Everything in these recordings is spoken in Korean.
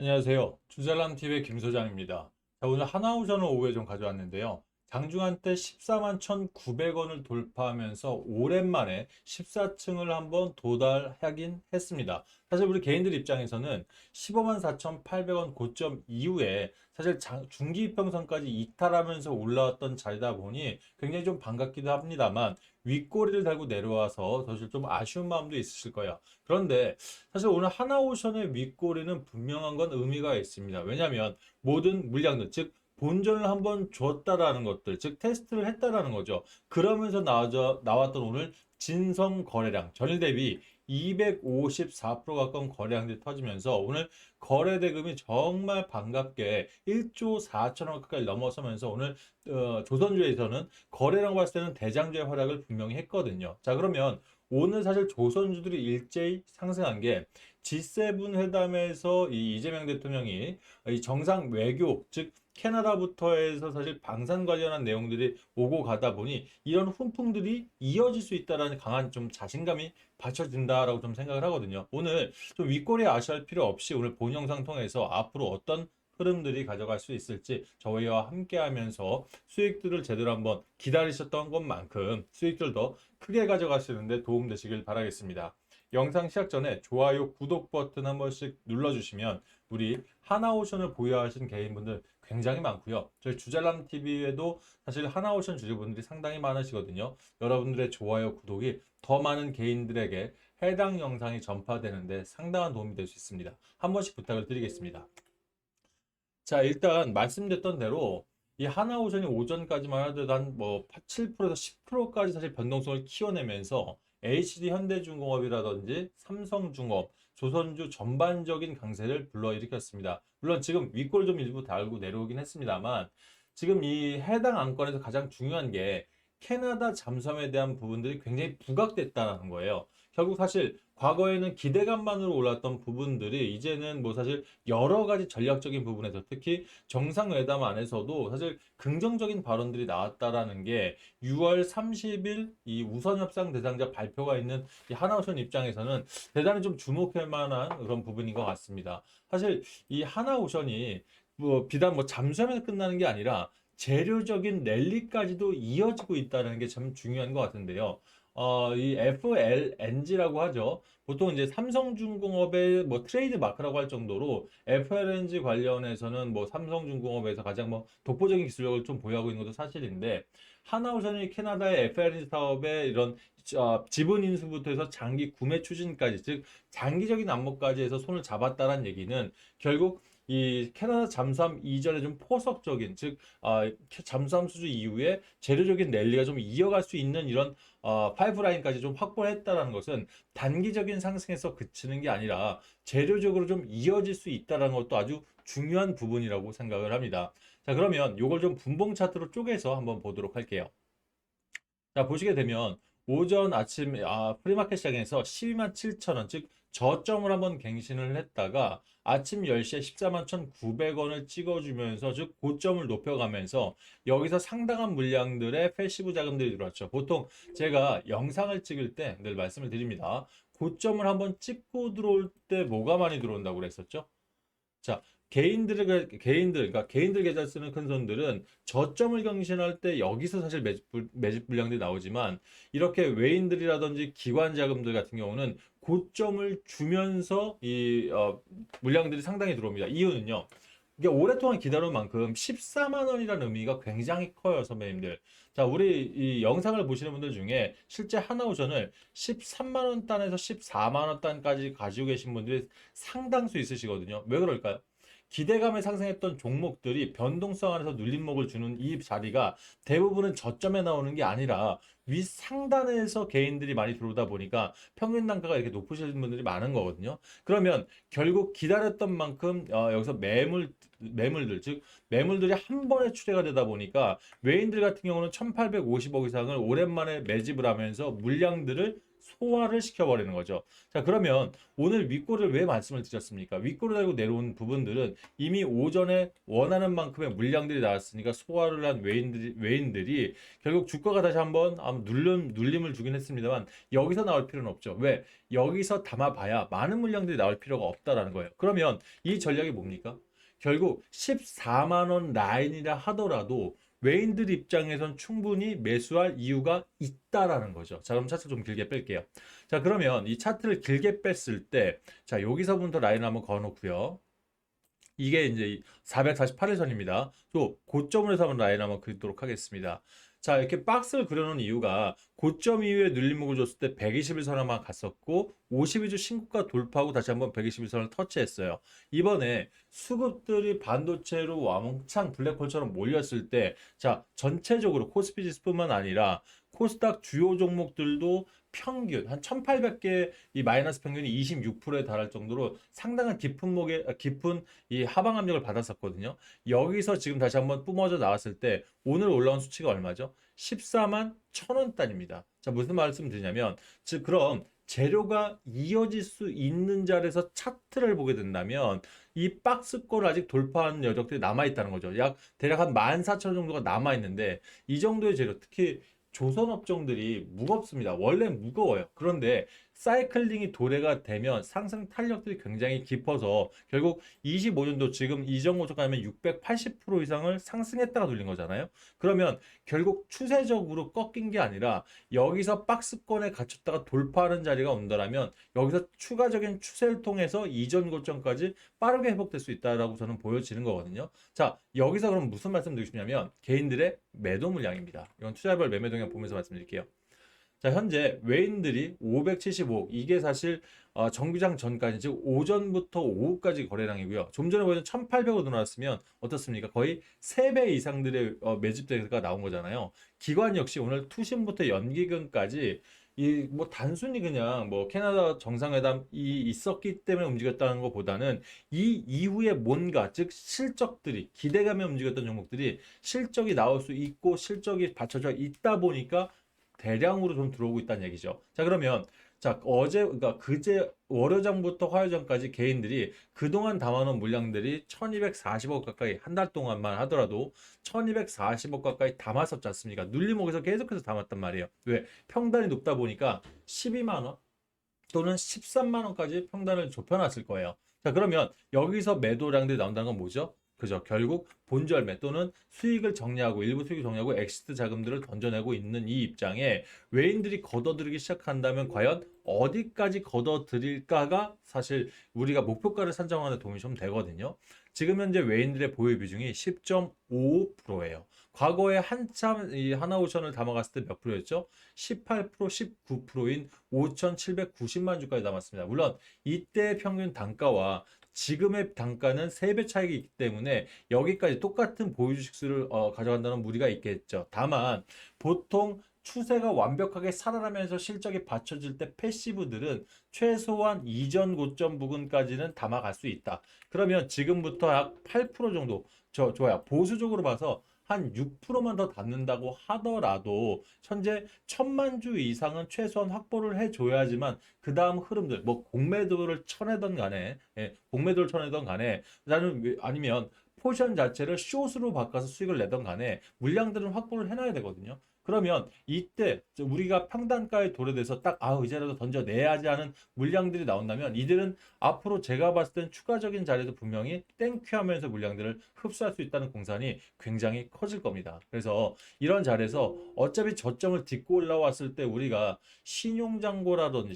안녕하세요. 주잘남TV의 김 소장입니다. 자, 오늘 하나오션을 오후에 좀 가져왔는데요. 장중한 때 14만 1,900원을 돌파하면서 오랜만에 14층을 한번 도달하긴 했습니다. 사실 우리 개인들 입장에서는 15만 4,800원 고점 이후에 사실 중기이평선까지 이탈하면서 올라왔던 자리다 보니 굉장히 좀 반갑기도 합니다만 윗꼬리를 달고 내려와서 사실 좀 아쉬운 마음도 있으실 거예요. 그런데 사실 오늘 하나오션의 윗꼬리는 분명한 건 의미가 있습니다. 왜냐하면 모든 물량들, 즉 본전을 한번 줬다라는 것들, 즉 테스트를 했다라는 거죠. 그러면서 나왔던 오늘 진성 거래량, 전일 대비 254% 가까운 거래량들이 터지면서 오늘 거래 대금이 정말 반갑게 1조 4천억 가까이 넘어서면서 오늘 조선주에서는 거래량 봤을 때는 대장주의 활약을 분명히 했거든요. 자, 그러면 오늘 사실 조선주들이 일제히 상승한 게 G7 회담에서 이 이재명 대통령이 이 정상 외교, 즉 캐나다부터 해서 사실 방산 관련한 내용들이 오고 가다 보니 이런 훈풍들이 이어질 수 있다라는 강한 좀 자신감이 받쳐진다라고 좀 생각을 하거든요. 오늘 좀 윗꼬리 아쉬할 필요 없이 오늘 본 영상 통해서 앞으로 어떤 흐름들이 가져갈 수 있을지 저희와 함께 하면서 수익들을 제대로 한번 기다리셨던 것만큼 수익들도 크게 가져가시는데 도움되시길 바라겠습니다. 영상 시작 전에 좋아요, 구독 버튼 한 번씩 눌러주시면 우리 하나오션을 보유하신 개인분들 굉장히 많고요. 저희 주잘남 TV에도 사실 하나오션 주주분들이 상당히 많으시거든요. 여러분들의 좋아요, 구독이 더 많은 개인들에게 해당 영상이 전파되는데 상당한 도움이 될 수 있습니다. 한 번씩 부탁을 드리겠습니다. 자, 일단 말씀드렸던 대로 이 하나오션이 오전까지만 하더라도 한 뭐 7%에서 10%까지 사실 변동성을 키워내면서 HD 현대중공업이라든지 삼성중업, 조선주 전반적인 강세를 불러일으켰습니다. 물론 지금 윗골 좀 일부 달고 내려오긴 했습니다만 지금 이 해당 안건에서 가장 중요한 게 캐나다 잠수함에 대한 부분들이 굉장히 부각됐다는 거예요. 결국 사실 과거에는 기대감만으로 올랐던 부분들이 이제는 뭐 사실 여러 가지 전략적인 부분에서 특히 정상회담 안에서도 사실 긍정적인 발언들이 나왔다라는 게 6월 30일 이 우선협상 대상자 발표가 있는 이 하나오션 입장에서는 대단히 좀 주목할 만한 그런 부분인 것 같습니다. 사실 이 하나오션이 뭐 비단 뭐 잠수함에서 끝나는 게 아니라 재료적인 랠리까지도 이어지고 있다는 게 참 중요한 것 같은데요. 이 FLNG라고 하죠. 보통 이제 삼성중공업의 뭐 트레이드 마크라고 할 정도로 FLNG 관련해서는 뭐 삼성중공업에서 가장 뭐 독보적인 기술력을 좀 보유하고 있는 것도 사실인데 하나오션이 캐나다의 FLNG 사업의 이런 지분 인수부터 해서 장기 구매 추진까지 즉 장기적인 안목까지 해서 손을 잡았다는 얘기는 결국 이 캐나다 잠수함 이전에 좀 포석적인 즉 잠수함 수주 이후에 재료적인 랠리가 좀 이어갈 수 있는 이런 파이프라인까지 좀 확보했다라는 것은 단기적인 상승에서 그치는 게 아니라 재료적으로 좀 이어질 수 있다라는 것도 아주 중요한 부분이라고 생각을 합니다. 자, 그러면 이걸 좀 분봉 차트로 쪼개서 한번 보도록 할게요. 자, 보시게 되면 오전 아침 프리마켓 시장에서 12만 7천 원, 즉 저점을 한번 갱신을 했다가 아침 10시에 14만 1,900원을 찍어주면서 즉 고점을 높여가면서 여기서 상당한 물량들의 패시브 자금들이 들어왔죠. 보통 제가 영상을 찍을 때 늘 말씀을 드립니다. 고점을 한번 찍고 들어올 때 뭐가 많이 들어온다고 그랬었죠? 자, 그러니까 개인들 계좌 쓰는 큰 손들은 저점을 경신할 때 여기서 사실 매집 물량들이 나오지만 이렇게 외인들이라든지 기관 자금들 같은 경우는 고점을 주면서 물량들이 상당히 들어옵니다. 이유는요. 이게 오랫동안 기다린 만큼 14만 원이라는 의미가 굉장히 커요, 선배님들. 자, 우리 이 영상을 보시는 분들 중에 실제 하나오션을 13만 원 단에서 14만 원 단까지 가지고 계신 분들이 상당수 있으시거든요. 왜 그럴까요? 기대감에 상승했던 종목들이 변동성 안에서 눌림목을 주는 이 자리가 대부분은 저점에 나오는 게 아니라 윗상단에서 개인들이 많이 들어오다 보니까 평균 단가가 이렇게 높으신 분들이 많은 거거든요. 그러면 결국 기다렸던 만큼 여기서 매물들 즉 매물들이 한 번에 출회가 되다 보니까 외인들 같은 경우는 1,850억 이상을 오랜만에 매집을 하면서 물량들을 소화를 시켜버리는 거죠. 자, 그러면 오늘 윗골을 왜 말씀을 드렸습니까? 윗골을 달고 내려온 부분들은 이미 오전에 원하는 만큼의 물량들이 나왔으니까 소화를 한 외인들이 결국 주가가 다시 한번 눌림을 주긴 했습니다만 여기서 나올 필요는 없죠. 왜? 여기서 담아봐야 많은 물량들이 나올 필요가 없다라는 거예요. 그러면 이 전략이 뭡니까? 결국 14만 원 라인이라 하더라도 외인들 입장에선 충분히 매수할 이유가 있다라는 거죠. 자, 그럼 차트 좀 길게 뺄게요. 자, 그러면 이 차트를 길게 뺐을 때, 자, 여기서부터 라인을 한번 그어놓고요. 이게 이제 448일선입니다. 또 고점을 해서 한번 라인 한번 그리도록 하겠습니다. 자, 이렇게 박스를 그려놓은 이유가 고점 이후에 눌림목을 줬을 때 121선 한번 갔었고 52주 신고가 돌파하고 다시 한번 121선을 터치했어요. 이번에 수급들이 반도체로 왕창 블랙홀처럼 몰렸을 때, 자, 전체적으로 코스피 지수뿐만 아니라 코스닥 주요 종목들도 평균 한 1800개 이 마이너스 평균이 26%에 달할 정도로 상당한 깊은 이 하방 압력을 받았었거든요. 여기서 지금 다시 한번 뿜어져 나왔을 때 오늘 올라온 수치가 얼마죠? 14만 1,000원 단입니다. 자, 무슨 말씀 드리냐면 즉 그럼 재료가 이어질 수 있는 자리에서 차트를 보게 된다면 이 박스권 아직 돌파하는 여력들이 남아있다는 거죠. 약 대략 한 14,000원 정도가 남아있는데 이 정도의 재료 특히 조선업종들이 무겁습니다. 원래 무거워요. 그런데 사이클링이 도래가 되면 상승 탄력들이 굉장히 깊어서 결국 25년도 지금 이정도 가면 680% 이상을 상승했다가 돌린 거잖아요. 그러면 결국 추세적으로 꺾인 게 아니라 여기서 박스권에 갇혔다가 돌파하는 자리가 온다라면 여기서 추가적인 추세를 통해서 이전 고점까지 빠르게 회복될 수 있다라고 저는 보여지는 거거든요. 자, 여기서 그럼 무슨 말씀 드리고 싶냐면 개인들의 매도 물량입니다. 이건 투자별 매매 동향 보면서 말씀드릴게요. 자, 현재 외인들이 575억, 이게 사실 정규장 전까지 즉 오전부터 오후까지 거래량이고요. 좀 전에 보여준 1,800으로 나왔으면 어떻습니까? 거의 3배 이상들의 매집대가 나온 거잖아요. 기관 역시 오늘 투신부터 연기금까지 이 뭐 단순히 그냥 뭐 캐나다 정상회담이 있었기 때문에 움직였다는 것보다는 이 이후에 뭔가 즉 실적들이 기대감에 움직였던 종목들이 실적이 나올 수 있고 실적이 받쳐져 있다 보니까 대량으로 좀 들어오고 있다는 얘기죠. 자, 그러면 자, 그러니까 그제 월요장부터 화요장까지 개인들이 그동안 담아놓은 물량들이 1240억 가까이 한 달 동안만 하더라도 1240억 가까이 담았었지 않습니까? 눌림목에서 계속해서 담았단 말이에요. 왜? 평단이 높다 보니까 12만 원 또는 13만 원까지 평단을 좁혀놨을 거예요. 자, 그러면 여기서 매도량들이 나온다는 건 뭐죠? 그죠. 결국 본절매 또는 수익을 정리하고 일부 수익을 정리하고 엑시트 자금들을 던져내고 있는 이 입장에 외인들이 걷어들이기 시작한다면 과연 어디까지 걷어들일까가 사실 우리가 목표가를 산정하는 데 도움이 좀 되거든요. 지금 현재 외인들의 보유 비중이 10.55%예요. 과거에 한참 이 하나오션을 담아갔을 때 몇 프로였죠? 18%, 19%인 5,790만 주까지 남았습니다. 물론 이때 평균 단가와 지금의 단가는 3배 차이가 있기 때문에 여기까지 똑같은 보유 주식 수를 가져간다는 무리가 있겠죠. 다만 보통 추세가 완벽하게 살아나면서 실적이 받쳐질 때 패시브들은 최소한 이전 고점 부근까지는 담아갈 수 있다. 그러면 지금부터 약 8% 정도 좋아요. 보수적으로 봐서 한 6%만 더 닿는다고 하더라도 현재 1,000만 주 이상은 최소한 확보를 해줘야지만 그 다음 흐름들 뭐 공매도를 쳐내던 간에 공매도를 쳐내던 간에 나는 아니면 포지션 자체를 숏으로 바꿔서 수익을 내던 간에 물량들은 확보를 해놔야 되거든요. 그러면 이때 우리가 평단가에 도래돼서 딱 이제라도 던져내야지 하는 물량들이 나온다면 이들은 앞으로 제가 봤을 땐 추가적인 자리도 분명히 땡큐하면서 물량들을 흡수할 수 있다는 공산이 굉장히 커질 겁니다. 그래서 이런 자리에서 어차피 저점을 딛고 올라왔을 때 우리가 신용장고라든지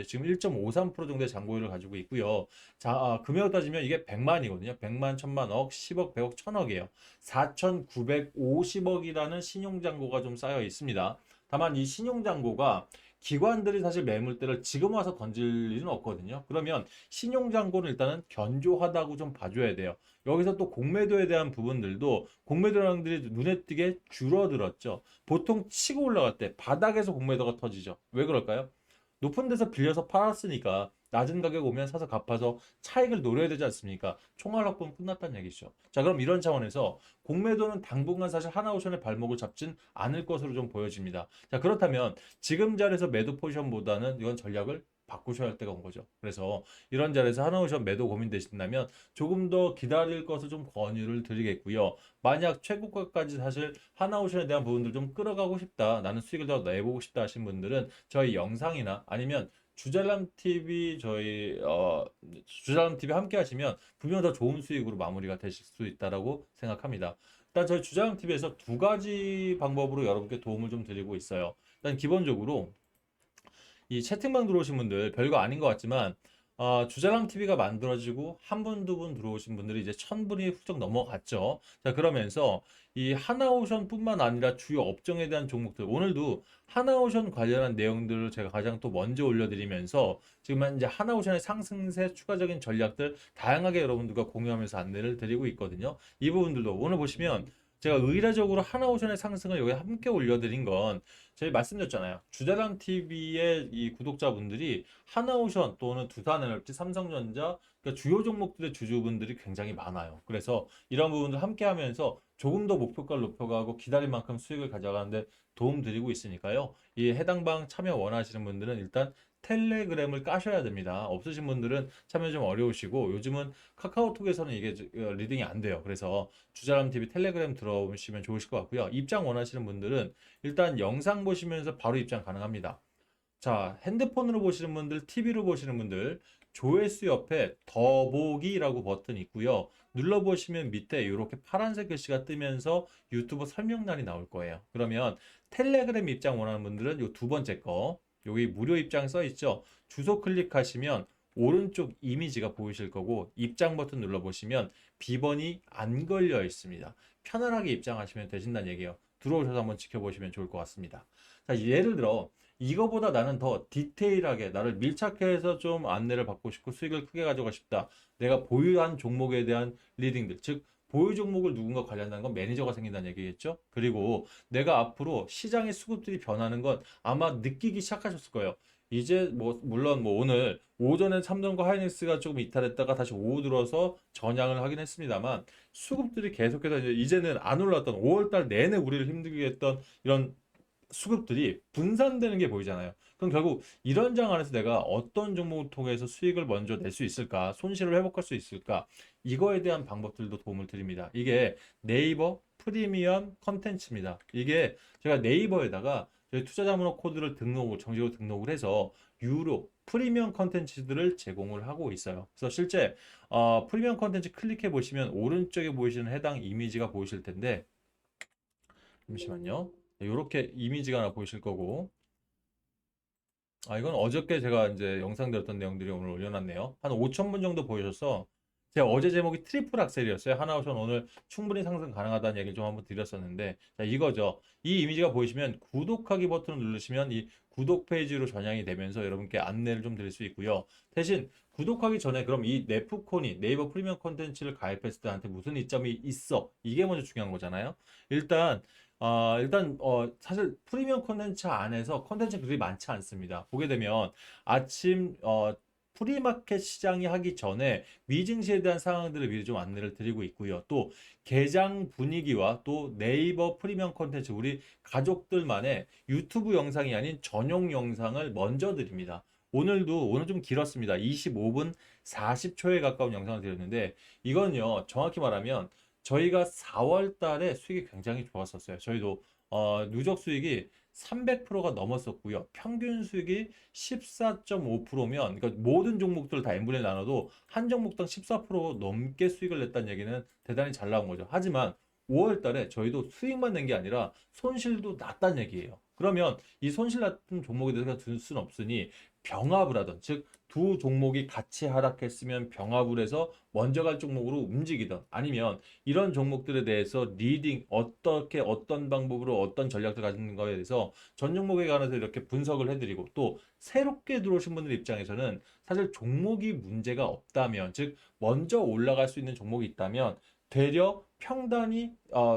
지금 1.53% 정도의 잔고율을 가지고 있고요. 자, 금액을 따지면 이게 100만이거든요. 100만, 1000만, 억, 10억, 100억, 1000억이에요. 4,950억이라는 신용장고가 좀 쌓여 있습니다. 다만 이 신용장고가 기관들이 사실 매물대를 지금 와서 던질 일은 없거든요. 그러면 신용장고는 일단은 견조하다고 좀 봐줘야 돼요. 여기서 또 공매도에 대한 부분들도 공매도량들이 눈에 띄게 줄어들었죠. 보통 치고 올라갈 때 바닥에서 공매도가 터지죠. 왜 그럴까요? 높은 데서 빌려서 팔았으니까 낮은 가격 오면 사서 갚아서 차익을 노려야 되지 않습니까? 총알 확보는 끝났다는 얘기죠. 자, 그럼 이런 차원에서 공매도는 당분간 사실 하나오션의 발목을 잡진 않을 것으로 좀 보여집니다. 자, 그렇다면 지금 자리에서 매도 포지션보다는 이건 전략을 바꾸셔야 할 때가 온 거죠. 그래서 이런 자리에서 하나오션 매도 고민되신다면 조금 더 기다릴 것을 좀 권유를 드리겠고요. 만약 최고가까지 사실 하나오션에 대한 부분들 좀 끌어가고 싶다, 나는 수익을 더 내보고 싶다 하신 분들은 저희 영상이나 아니면 주잘남 TV 주잘남 TV 함께 하시면 분명 더 좋은 수익으로 마무리가 되실 수 있다라고 생각합니다. 일단 저희 주잘남 TV에서 두 가지 방법으로 여러분께 도움을 좀 드리고 있어요. 일단 기본적으로 이 채팅방 들어오신 분들 별거 아닌 것 같지만 주잘남 TV가 만들어지고 한 분, 두 분 들어오신 분들이 이제 1000분이 훌쩍 넘어갔죠. 자, 그러면서 이 하나오션뿐만 아니라 주요 업종에 대한 종목들 오늘도 하나오션 관련한 내용들을 제가 가장 또 먼저 올려드리면서 지금 현재 하나오션의 상승세 추가적인 전략들 다양하게 여러분들과 공유하면서 안내를 드리고 있거든요. 이 부분들도 오늘 보시면 제가 의례적으로 하나오션의 상승을 여기 함께 올려드린 건 저희 말씀드렸잖아요. 주대람 TV의 이 구독자분들이 하나오션 또는 두산에너지, 삼성전자 그러니까 주요 종목들의 주주분들이 굉장히 많아요. 그래서 이런 부분들 함께 하면서 조금 더 목표가를 높여가고 기다릴 만큼 수익을 가져가는데 도움 드리고 있으니까요. 이 해당 방 참여 원하시는 분들은 일단 텔레그램을 까셔야 됩니다. 없으신 분들은 참여 좀 어려우시고 요즘은 카카오톡에서는 이게 리딩이 안 돼요. 그래서 주자람 TV 텔레그램 들어오시면 좋으실 것 같고요. 입장 원하시는 분들은 일단 영상 보시면서 바로 입장 가능합니다. 자, 핸드폰으로 보시는 분들, TV로 보시는 분들, 조회수 옆에 더보기라고 버튼이 있고요. 눌러보시면 밑에 이렇게 파란색 글씨가 뜨면서 유튜브 설명란이 나올 거예요. 그러면 텔레그램 입장 원하는 분들은 이 두 번째 거, 여기 무료 입장 써 있죠. 주소 클릭하시면 오른쪽 이미지가 보이실 거고 입장 버튼 눌러보시면 비번이 안 걸려 있습니다. 편안하게 입장하시면 되신다는 얘기예요. 들어오셔서 한번 지켜보시면 좋을 것 같습니다. 자, 예를 들어 이거보다 나는 더 디테일하게 나를 밀착해서 좀 안내를 받고 싶고 수익을 크게 가져가고 싶다. 내가 보유한 종목에 대한 리딩들, 즉 보유 종목을 누군가 관리한다는 건 매니저가 생긴다는 얘기겠죠. 그리고 내가 앞으로 시장의 수급들이 변하는 건 아마 느끼기 시작하셨을 거예요. 이제 뭐 물론 뭐 오늘 오전에 삼성과 하이닉스가 조금 이탈했다가 다시 오후 들어서 전향을 하긴 했습니다만 수급들이 계속해서 이제는 안 올랐던 5월달 내내 우리를 힘들게 했던 이런 수급들이 분산되는 게 보이잖아요. 그럼 결국 이런 장 안에서 내가 어떤 종목을 통해서 수익을 먼저 낼 수 있을까? 손실을 회복할 수 있을까? 이거에 대한 방법들도 도움을 드립니다. 이게 네이버 프리미엄 컨텐츠입니다. 이게 제가 네이버에다가 저희 투자자문화 코드를 정식으로 등록을 해서 유료 프리미엄 컨텐츠들을 제공을 하고 있어요. 그래서 실제 프리미엄 컨텐츠 클릭해 보시면 오른쪽에 보이시는 해당 이미지가 보이실 텐데 잠시만요. 이렇게 이미지가 하나 보이실 거고 이건 어저께 제가 이제 영상 들었던 내용들이 오늘 올려놨네요. 한 5천 분 정도 보여줘서 제가 어제 제목이 트리플 악셀이었어요. 하나오션 오늘 충분히 상승 가능하다는 얘기를 좀 한번 드렸었는데 자 이거죠. 이 이미지가 보이시면 구독하기 버튼을 누르시면 이 구독 페이지로 전향이 되면서 여러분께 안내를 좀 드릴 수 있고요. 대신 구독하기 전에 그럼 이 네프콘이 네이버 프리미엄 콘텐츠를 가입했을 때 한테 무슨 이점이 있어? 이게 먼저 중요한 거잖아요. 사실 프리미엄 콘텐츠 안에서 콘텐츠들이 많지 않습니다. 보게 되면 아침 프리마켓 시장이 하기 전에 미증시에 대한 상황들을 미리 좀 안내를 드리고 있고요. 또 개장 분위기와 또 네이버 프리미엄 콘텐츠 우리 가족들만의 유튜브 영상이 아닌 전용 영상을 먼저 드립니다. 오늘 좀 길었습니다. 25분 40초에 가까운 영상을 드렸는데 이건요 정확히 말하면 저희가 4월 달에 수익이 굉장히 좋았었어요. 저희도 누적 수익이 300%가 넘었었고요. 평균 수익이 14.5%면 그러니까 모든 종목들을 다 n분의 나눠도 한 종목당 14% 넘게 수익을 냈다는 얘기는 대단히 잘 나온 거죠. 하지만 5월 달에 저희도 수익만 낸 게 아니라 손실도 났다는 얘기예요. 그러면 이 손실 났던 종목에 대해서 들 수는 없으니 병합을 하던 즉 두 종목이 같이 하락했으면 병합을 해서 먼저 갈 종목으로 움직이던 아니면 이런 종목들에 대해서 리딩 어떻게 어떤 방법으로 어떤 전략을 가지는 거에 대해서 전 종목에 관해서 이렇게 분석을 해드리고 또 새롭게 들어오신 분들 입장에서는 사실 종목이 문제가 없다면 즉 먼저 올라갈 수 있는 종목이 있다면 되려 평단이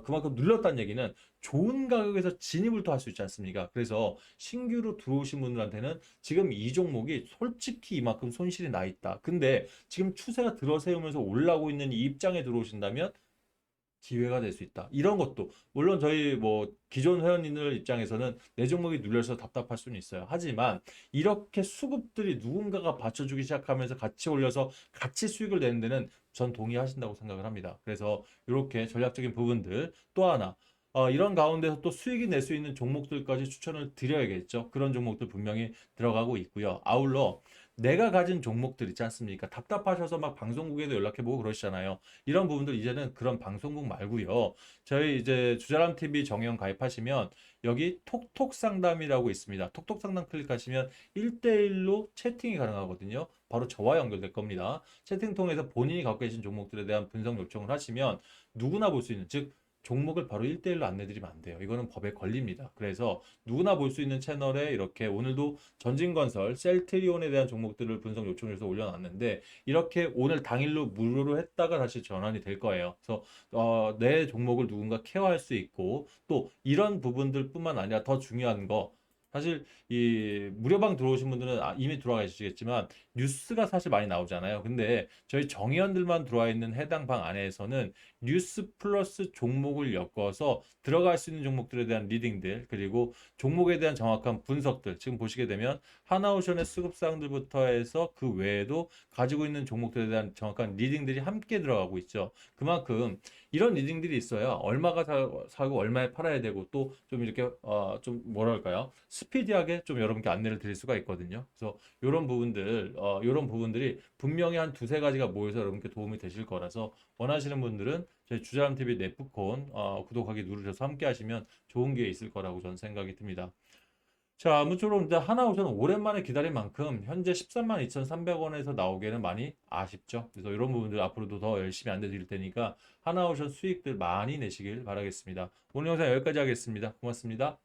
그만큼 눌렸다는 얘기는 좋은 가격에서 진입을 또 할 수 있지 않습니까? 그래서 신규로 들어오신 분들한테는 지금 이 종목이 솔직히 이만큼 손실이 나 있다. 근데 지금 추세가 들어세우면서 올라오고 있는 이 입장에 들어오신다면 기회가 될 수 있다. 이런 것도 물론 저희 뭐 기존 회원님들 입장에서는 내 종목이 눌려서 답답할 수는 있어요. 하지만 이렇게 수급들이 누군가가 받쳐주기 시작하면서 같이 올려서 같이 수익을 내는 데는 전 동의하신다고 생각을 합니다. 그래서 이렇게 전략적인 부분들 또 하나 이런 가운데서 또 수익이 낼 수 있는 종목들까지 추천을 드려야겠죠. 그런 종목들 분명히 들어가고 있고요. 아울러 내가 가진 종목들 있지 않습니까? 답답하셔서 막 방송국에도 연락해보고 그러시잖아요. 이런 부분들 이제는 그런 방송국 말고요. 저희 이제 주자람 TV 정형 가입하시면 여기 톡톡 상담이라고 있습니다. 톡톡 상담 클릭하시면 1대1로 채팅이 가능하거든요. 바로 저와 연결될 겁니다. 채팅 통해서 본인이 갖고 계신 종목들에 대한 분석 요청을 하시면 누구나 볼 수 있는, 즉 종목을 바로 1대1로 안내드리면 안 돼요. 이거는 법에 걸립니다. 그래서 누구나 볼 수 있는 채널에 이렇게 오늘도 전진건설, 셀트리온에 대한 종목들을 분석 요청해서 올려놨는데 이렇게 오늘 당일로 무료로 했다가 다시 전환이 될 거예요. 그래서 내 종목을 누군가 케어할 수 있고 또 이런 부분들뿐만 아니라 더 중요한 거 사실 이 무료방 들어오신 분들은 이미 들어와 계시겠지만 뉴스가 사실 많이 나오잖아요. 근데 저희 정의원들만 들어와 있는 해당 방 안에서는 뉴스 플러스 종목을 엮어서 들어갈 수 있는 종목들에 대한 리딩들 그리고 종목에 대한 정확한 분석들 지금 보시게 되면 하나오션의 수급사항들부터 해서 그 외에도 가지고 있는 종목들에 대한 정확한 리딩들이 함께 들어가고 있죠. 그만큼 이런 리딩들이 있어야 얼마가 사고 얼마에 팔아야 되고 또 좀 이렇게 좀 뭐랄까요 스피디하게 좀 여러분께 안내를 드릴 수가 있거든요. 그래서 이런 부분들이 분명히 한 두세 가지가 모여서 여러분께 도움이 되실 거라서 원하시는 분들은 저희 주자람 TV 네프콘 구독하기 누르셔서 함께 하시면 좋은 기회 있을 거라고 저는 생각이 듭니다. 자, 아무쪼록 이제 하나오션 오랜만에 기다린 만큼 현재 13만 2,300원에서 나오기에는 많이 아쉽죠. 그래서 이런 부분들 앞으로도 더 열심히 안내 드릴 테니까 하나오션 수익들 많이 내시길 바라겠습니다. 오늘 영상 여기까지 하겠습니다. 고맙습니다.